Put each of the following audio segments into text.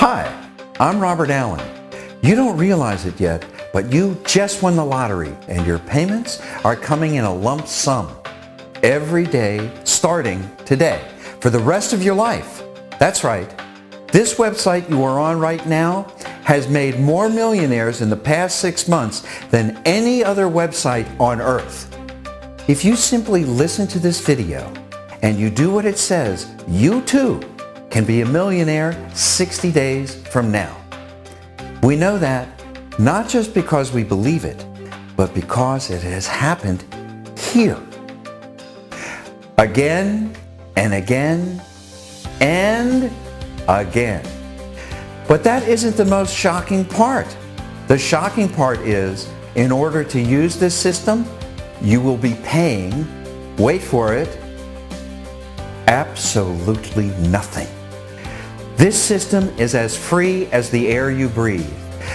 Hi, I'm Robert Allen. You don't realize it yet, but you just won the lottery and your payments are coming in a lump sum every day starting today for the rest of your life. That's right. This website you are on right now has made more millionaires in the past 6 months than any other website on earth. If you simply listen to this video and you do what it says, you too can be a millionaire 60 days from now. We know that not just because we believe it, but because it has happened here. Again and again and again. But that isn't the most shocking part. The shocking part is, in order to use this system, you will be paying, wait for it, absolutely nothing. This system is as free as the air you breathe.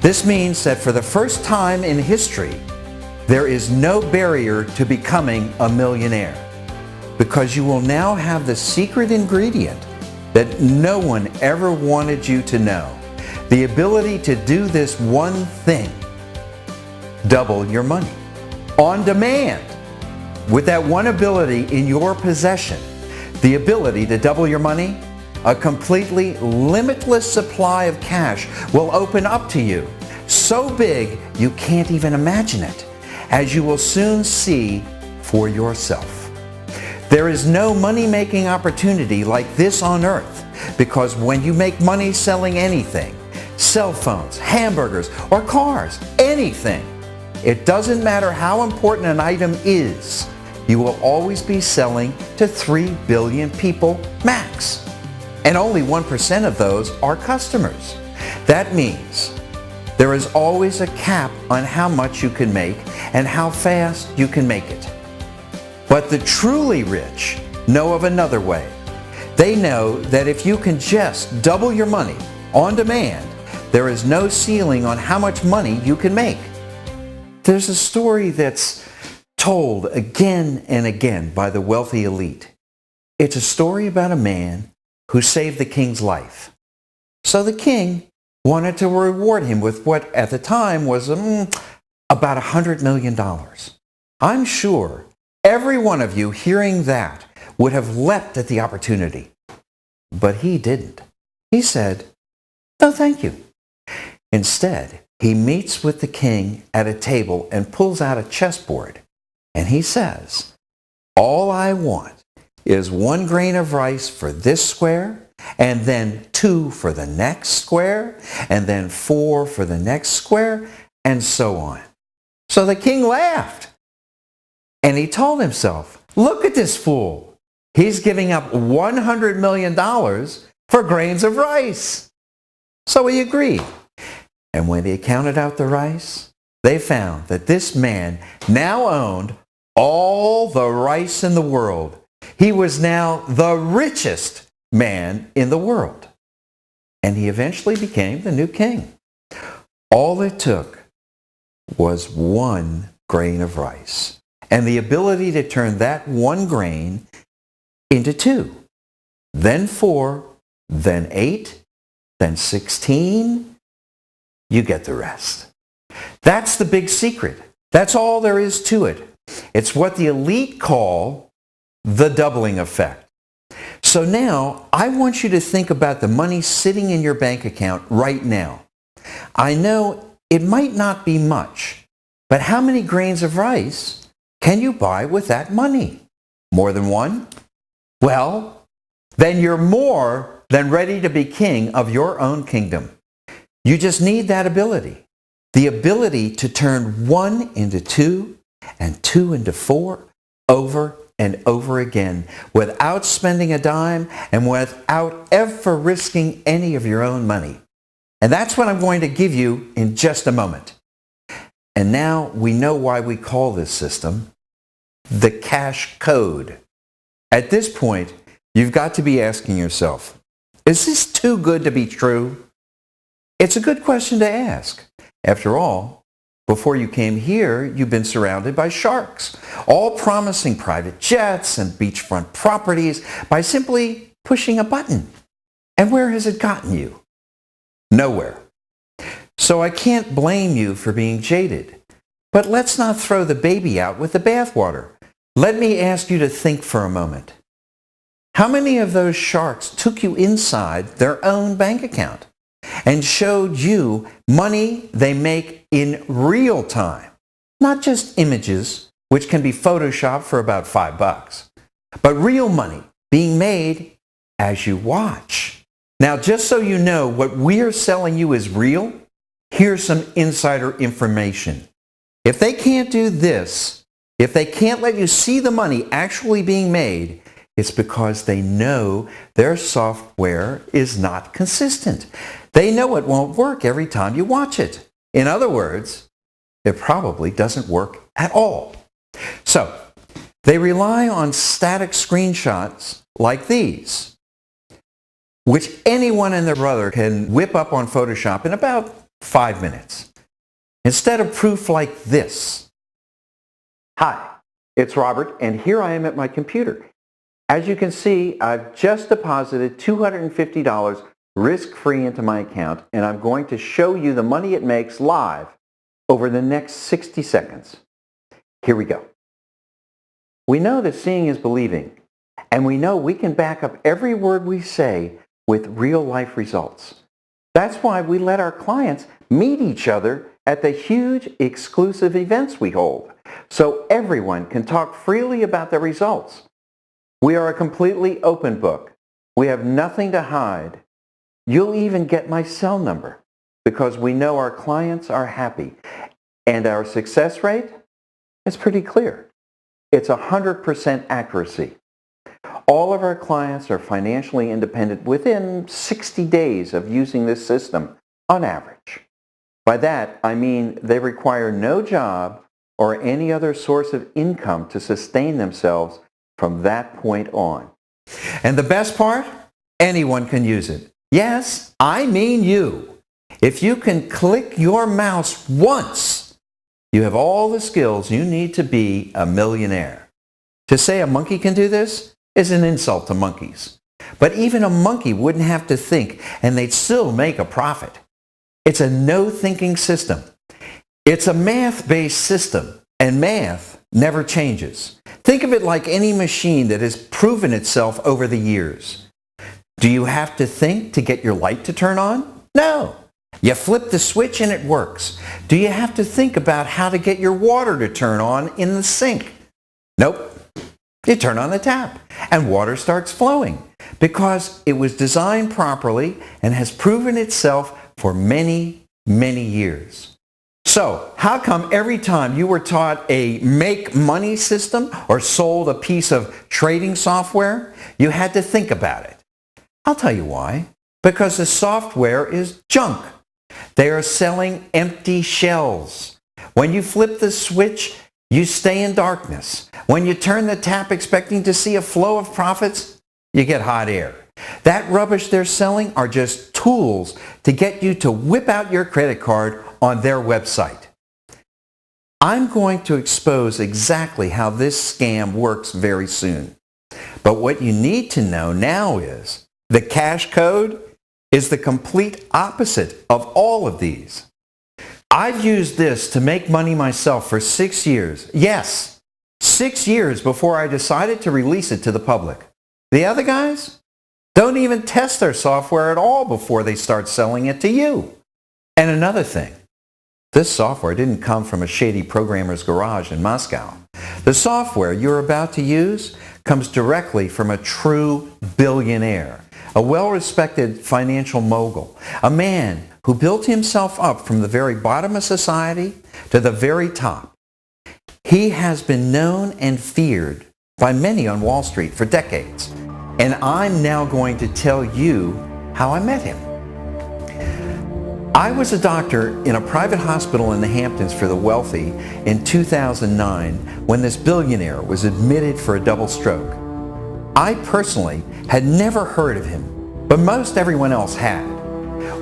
This means that for the first time in history, there is no barrier to becoming a millionaire, because you will now have the secret ingredient that no one ever wanted you to know. The ability to do this one thing: double your money on demand. With that one ability in your possession, the ability to double your money, a completely limitless supply of cash will open up to you, so big you can't even imagine it, as you will soon see for yourself. There is no money-making opportunity like this on earth, because when you make money selling anything, cell phones, hamburgers, or cars, anything, it doesn't matter how important an item is, you will always be selling to 3 billion people max. And only 1% of those are customers. That means there is always a cap on how much you can make and how fast you can make it. But the truly rich know of another way. They know that if you can just double your money on demand, there is no ceiling on how much money you can make. There's a story that's told again and again by the wealthy elite. It's a story about a man who saved the king's life. So the king wanted to reward him with what at the time was about $100 million. I'm sure every one of you hearing that would have leapt at the opportunity. But he didn't. He said, "No, thank you." Instead, he meets with the king at a table and pulls out a chessboard. And he says, "All I want is 1 grain of rice for this square, and then 2 for the next square, and then 4 for the next square, and so on." So the king laughed. And he told himself, "Look at this fool. He's giving up $100 million for grains of rice." So he agreed. And when they counted out the rice, they found that this man now owned all the rice in the world. He was now the richest man in the world. And he eventually became the new king. All it took was 1 grain of rice, and the ability to turn that 1 grain into 2, then 4, then 8, then 16. You get the rest. That's the big secret. That's all there is to it. It's what the elite call the doubling effect. So now, I want you to think about the money sitting in your bank account right now. I know it might not be much, but how many grains of rice can you buy with that money? More than 1? Well, then you're more than ready to be king of your own kingdom. You just need that ability. The ability to turn 1 into 2 and 2 into 4 over and over again without spending a dime and without ever risking any of your own money. And that's what I'm going to give you in just a moment. And now we know why we call this system the cash code. At this point, you've got to be asking yourself, is this too good to be true? It's a good question to ask. After all, before you came here, you've been surrounded by sharks, all promising private jets and beachfront properties by simply pushing a button. And where has it gotten you? Nowhere. So I can't blame you for being jaded. But let's not throw the baby out with the bathwater. Let me ask you to think for a moment. How many of those sharks took you inside their own bank account and showed you money they make in real time? Not just images, which can be photoshopped for about $5, but real money being made as you watch. Now, just so you know what we're selling you is real, here's some insider information. If they can't do this, if they can't let you see the money actually being made, it's because they know their software is not consistent. They know it won't work every time you watch it. In other words, it probably doesn't work at all. So, they rely on static screenshots like these, which anyone and their brother can whip up on Photoshop in about 5 minutes, instead of proof like this. Hi, it's Robert, and here I am at my computer. As you can see, I've just deposited $250 risk-free into my account, and I'm going to show you the money it makes live over the next 60 seconds. Here we go. We know that seeing is believing, and we know we can back up every word we say with real-life results. That's why we let our clients meet each other at the huge exclusive events we hold, so everyone can talk freely about their results. We are a completely open book. We have nothing to hide. You'll even get my cell number because we know our clients are happy, and our success rate is pretty clear. It's 100% accuracy. All of our clients are financially independent within 60 days of using this system on average. By that, I mean they require no job or any other source of income to sustain themselves from that point on. And the best part? Anyone can use it. Yes, I mean you. If you can click your mouse once, you have all the skills you need to be a millionaire. To say a monkey can do this is an insult to monkeys. But even a monkey wouldn't have to think, and they'd still make a profit. It's a no-thinking system. It's a math-based system, and math never changes. Think of it like any machine that has proven itself over the years. Do you have to think to get your light to turn on? No. You flip the switch and it works. Do you have to think about how to get your water to turn on in the sink? Nope. You turn on the tap and water starts flowing because it was designed properly and has proven itself for many, many years. So, how come every time you were taught a make money system or sold a piece of trading software, you had to think about it? I'll tell you why. Because the software is junk. They are selling empty shells. When you flip the switch, you stay in darkness. When you turn the tap expecting to see a flow of profits, you get hot air. That rubbish they're selling are just tools to get you to whip out your credit card on their website. I'm going to expose exactly how this scam works very soon. But what you need to know now is the cash code is the complete opposite of all of these. I've used this to make money myself for 6 years. Yes, 6 years before I decided to release it to the public. The other guys don't even test their software at all before they start selling it to you. And another thing, this software didn't come from a shady programmer's garage in Moscow. The software you're about to use comes directly from a true billionaire, a well-respected financial mogul, a man who built himself up from the very bottom of society to the very top. He has been known and feared by many on Wall Street for decades, and I'm now going to tell you how I met him. I was a doctor in a private hospital in the Hamptons for the wealthy in 2009 when this billionaire was admitted for a double stroke. I personally had never heard of him, but most everyone else had.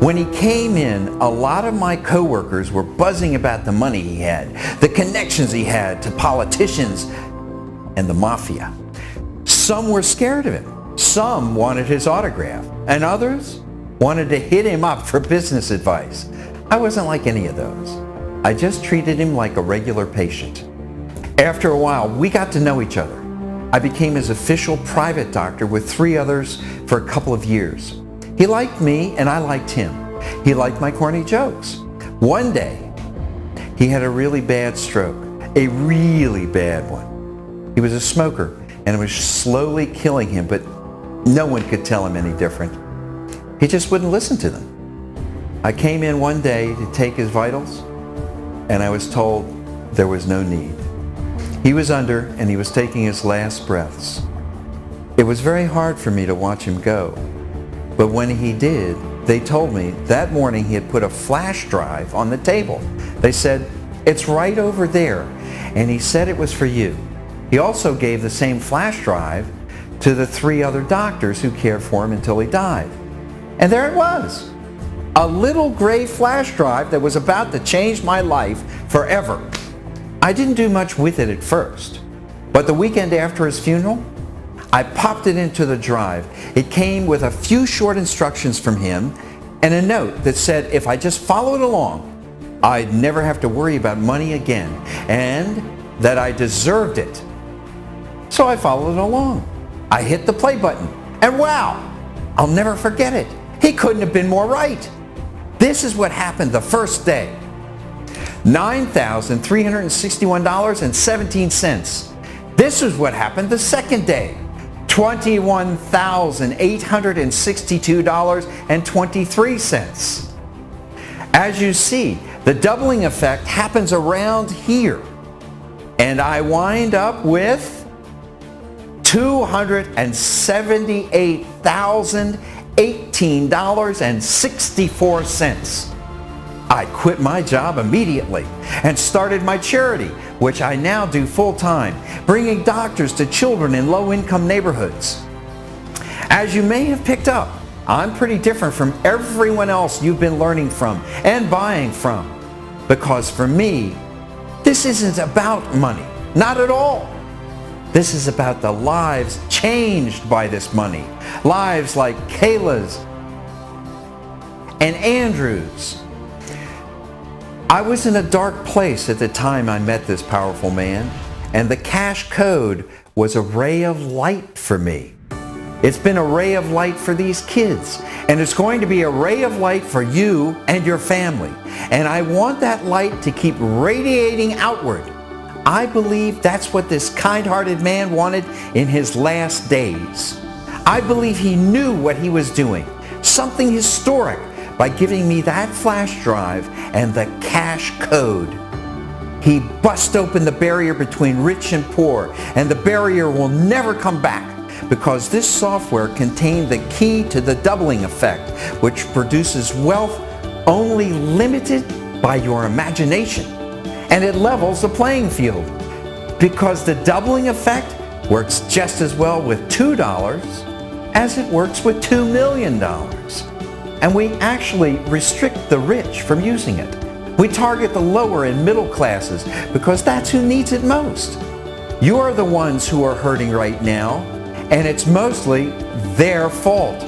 When he came in, a lot of my coworkers were buzzing about the money he had, the connections he had to politicians and the mafia. Some were scared of him. Some wanted his autograph, and others wanted to hit him up for business advice. I wasn't like any of those. I just treated him like a regular patient. After a while, we got to know each other. I became his official private doctor with 3 others for a couple of years. He liked me and I liked him. He liked my corny jokes. One day, he had a really bad stroke, a really bad one. He was a smoker and it was slowly killing him, but no one could tell him any different. He just wouldn't listen to them. I came in one day to take his vitals and I was told there was no need. He was under and he was taking his last breaths. It was very hard for me to watch him go. But when he did, they told me that morning he had put a flash drive on the table. They said, "It's right over there." And he said it was for you. He also gave the same flash drive to the 3 other doctors who cared for him until he died. And there it was. A little gray flash drive that was about to change my life forever. I didn't do much with it at first, but the weekend after his funeral, I popped it into the drive. It came with a few short instructions from him and a note that said if I just followed along, I'd never have to worry about money again, and that I deserved it. So I followed along. I hit the play button, and wow, I'll never forget it. He couldn't have been more right. This is what happened the first day. $9,361.17. This is what happened the second day. $21,862.23. As you see, the doubling effect happens around here. And I wind up with $278,018.64. I quit my job immediately and started my charity, which I now do full-time, bringing doctors to children in low-income neighborhoods. As you may have picked up, I'm pretty different from everyone else you've been learning from and buying from. Because for me, this isn't about money. Not at all. This is about the lives changed by this money. Lives like Kayla's and Andrew's. I was in a dark place at the time I met this powerful man, and the cash code was a ray of light for me. It's been a ray of light for these kids, and it's going to be a ray of light for you and your family. And I want that light to keep radiating outward. I believe that's what this kind-hearted man wanted in his last days. I believe he knew what he was doing, something historic, by giving me that flash drive and the cash code. He bust open the barrier between rich and poor, and the barrier will never come back, because this software contained the key to the doubling effect, which produces wealth only limited by your imagination. And it levels the playing field, because the doubling effect works just as well with $2 as it works with $2 million. And we actually restrict the rich from using it. We target the lower and middle classes because that's who needs it most. You're the ones who are hurting right now, and it's mostly their fault.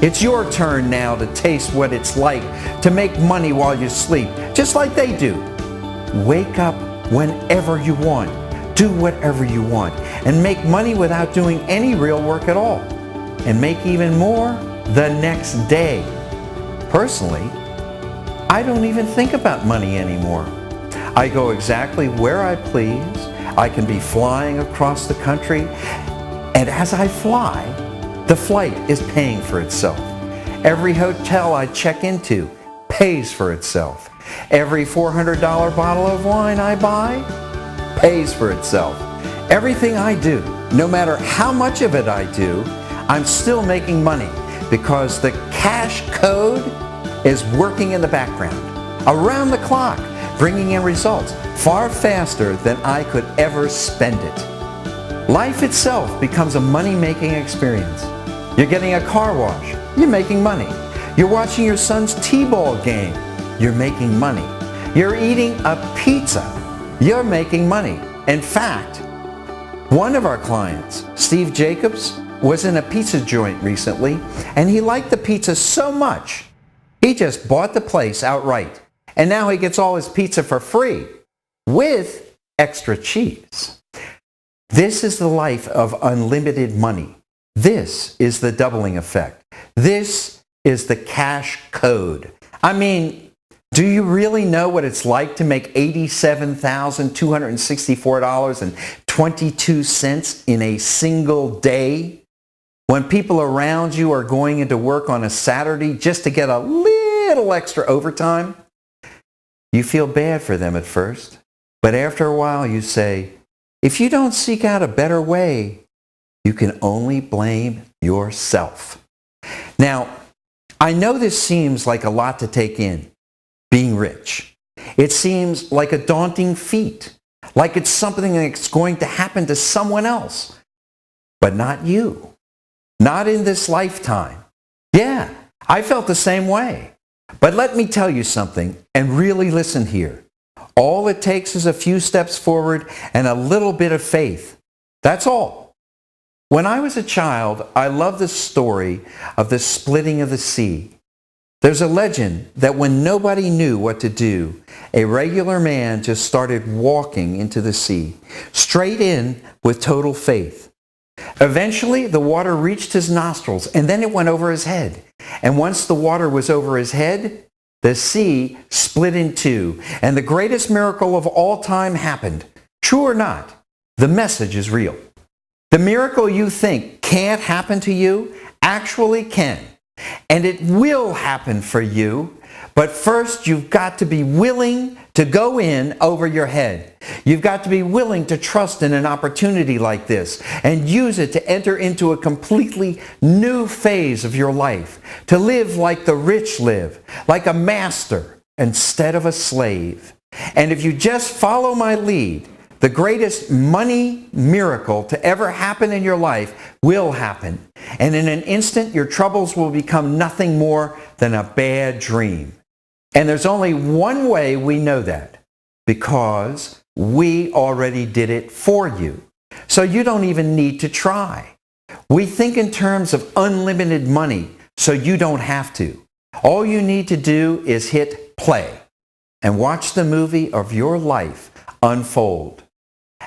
It's your turn now to taste what it's like to make money while you sleep, just like they do. Wake up whenever you want, do whatever you want, and make money without doing any real work at all. And make even more the next day. Personally, I don't even think about money anymore. I go exactly where I please. I can be flying across the country, and as I fly, the flight is paying for itself. Every hotel I check into pays for itself. Every $400 bottle of wine I buy pays for itself. Everything I do, no matter how much of it I do, I'm still making money because the cash code is working in the background, around the clock, bringing in results far faster than I could ever spend it. Life itself becomes a money-making experience. You're getting a car wash, you're making money. You're watching your son's t-ball game, you're making money. You're eating a pizza, you're making money. In fact, one of our clients, Steve Jacobs, was in a pizza joint recently, and he liked the pizza so much, he just bought the place outright. And now he gets all his pizza for free with extra cheese. This is the life of unlimited money. This is the doubling effect. This is the cash code. I mean, do you really know what it's like to make $87,264.22 in a single day? When people around you are going into work on a Saturday just to get a little extra overtime, you feel bad for them at first. But after a while you say, if you don't seek out a better way, you can only blame yourself. Now, I know this seems like a lot to take in, being rich. It seems like a daunting feat, like it's something that's going to happen to someone else, but not you. Not in this lifetime. Yeah, I felt the same way. But let me tell you something, and really listen here. All it takes is a few steps forward and a little bit of faith. That's all. When I was a child, I loved the story of the splitting of the sea. There's a legend that when nobody knew what to do, a regular man just started walking into the sea, straight in with total faith. Eventually, the water reached his nostrils, and then it went over his head. And once the water was over his head, the sea split in two, and the greatest miracle of all time happened. True or not, the message is real. The miracle you think can't happen to you actually can. And it will happen for you. But first, you've got to be willing to go in over your head. You've got to be willing to trust in an opportunity like this and use it to enter into a completely new phase of your life, to live like the rich live, like a master instead of a slave. And if you just follow my lead, the greatest money miracle to ever happen in your life will happen. And in an instant, your troubles will become nothing more than a bad dream. And there's only one way we know that, because we already did it for you. So you don't even need to try. We think in terms of unlimited money, so you don't have to. All you need to do is hit play and watch the movie of your life unfold.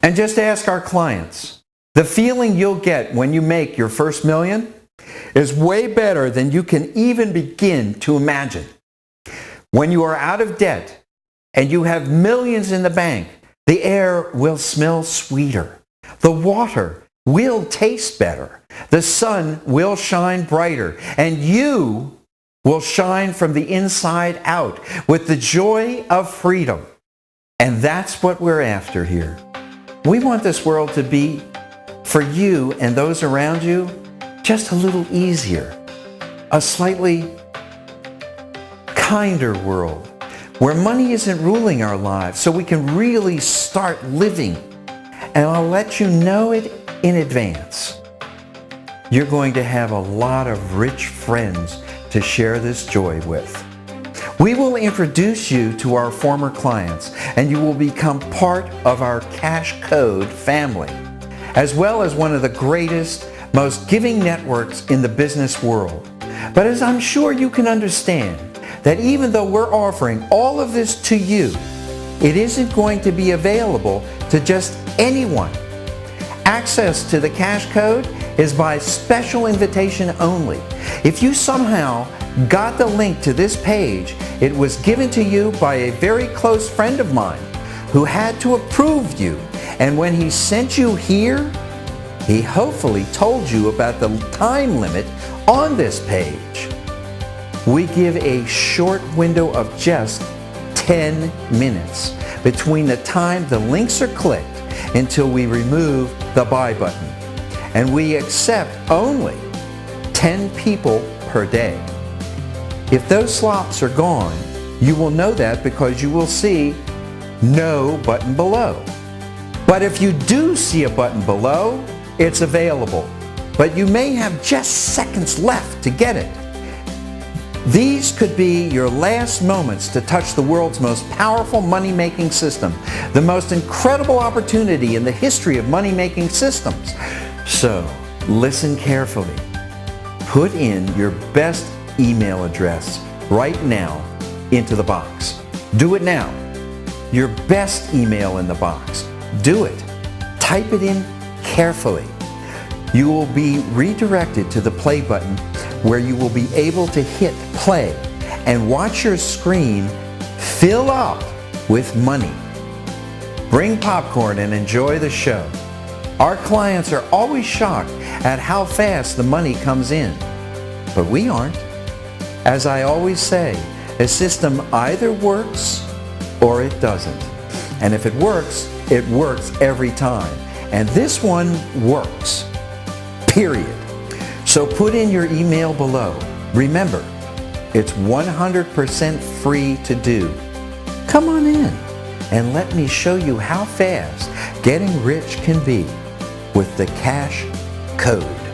And just ask our clients, the feeling you'll get when you make your first million is way better than you can even begin to imagine. When you are out of debt and you have millions in the bank, the air will smell sweeter. The water will taste better. The sun will shine brighter. And you will shine from the inside out with the joy of freedom. And that's what we're after here. We want this world to be, for you and those around you, just a little easier. A slightly kinder world where money isn't ruling our lives, so we can really start living. And I'll let you know it in advance. You're going to have a lot of rich friends to share this joy with. We will introduce you to our former clients, and you will become part of our Cash Code family, as well as one of the greatest, most giving networks in the business world. But as I'm sure you can understand, that even though we're offering all of this to you, it isn't going to be available to just anyone. Access to the Cash Code is by special invitation only. If you somehow got the link to this page, it was given to you by a very close friend of mine who had to approve you. And when he sent you here, he hopefully told you about the time limit on this page. We give a short window of just 10 minutes between the time the links are clicked until we remove the buy button. And we accept only 10 people per day. If those slots are gone, you will know that because you will see no button below. But if you do see a button below, it's available. But you may have just seconds left to get it. These could be your last moments to touch the world's most powerful money-making system, the most incredible opportunity in the history of money-making systems. So, Listen carefully. Put in your best email address right now into the box. Do it now. Your best email in the box. Do it. Type it in carefully. You will be redirected to the play button where you will be able to hit play and watch your screen fill up with money. Bring popcorn and enjoy the show. Our clients are always shocked at how fast the money comes in, but we aren't. As I always say, a system either works or it doesn't. And if it works every time. And this one works, period. So put in your email below. Remember, it's 100% free to do. Come on in and let me show you how fast getting rich can be with the Cash Code.